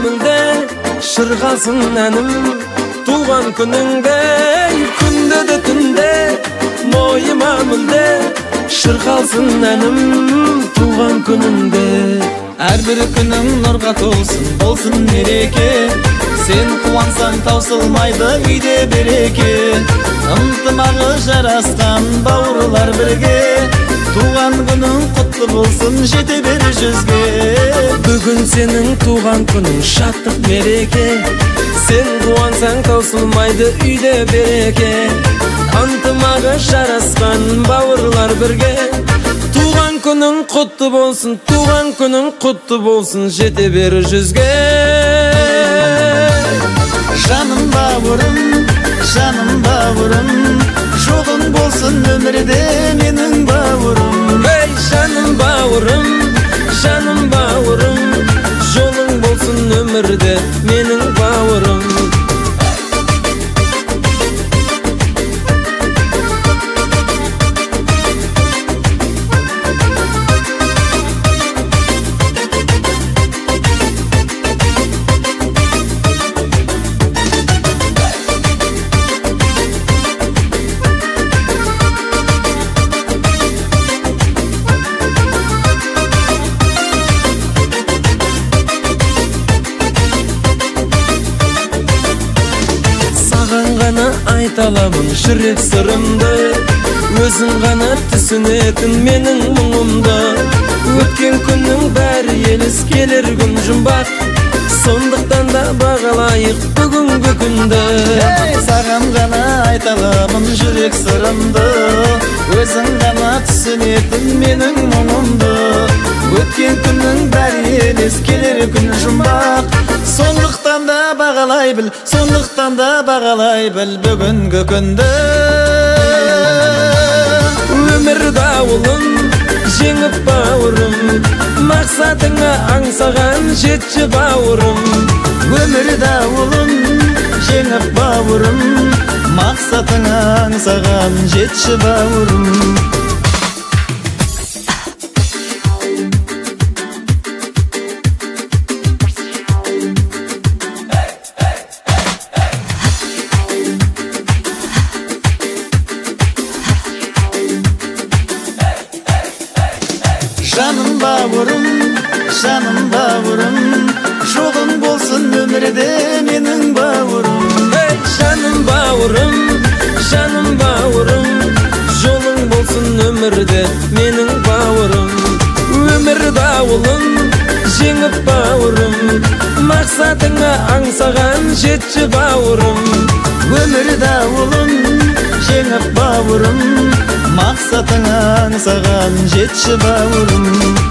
мүлде шырғасын әнім туған күніңде күнде де түнде мойыма мүлде шырқалсын әнім туған күніңде әрбір күнің нұрға толсын болсын мереке сен қуансаң таусылмайды үйде береке ынтымағы жарасқан бауырлар бірге туған күнің құтты болсын жете бер жүзге бүгін сенің туған күнің шаттық мереке сен қуансаң таусылмайды үйде береке ынтымағы жарасқан бауырлар бірге туған күнің құтты болсын туған күнің құтты болсын жете бер жүзге жаным бауырым жоғың болсын өмірде менің бауырым ей жаным бауырым жолың болсын өмірде менің бауырым айта аламын жүрек сырымды өзің ғана түсінетін менің мұңымды өткен күннің бәрі елес келер күн жұмбақ сондықтан да бағалайық бүгінгі күнді саған ғана айта аламын жүрек сырымды өзің ғана түсінетін менің мұңымды өткен күннің бәрі елес келер күн жұмбақ сондықтан да бағалай біл бүгінгі күнді өмір дауылын жеңіп бауырым мақсатыңа аңсаған жетші бауырым өмір дауылын жеңіп бауырым мақсатыңа аңсаған жетші бауырым жаным бауырым жоғың болсын өмірде менің бауырым ей жаным бауырым жолың болсын өмірде менің бауырым өмір дауылын жеңіп бауырым мақсатыңа аңсаған жетші бауырым өмір дауылын жеңіп бауырым мақсатыңа аңсаған жетші бауырым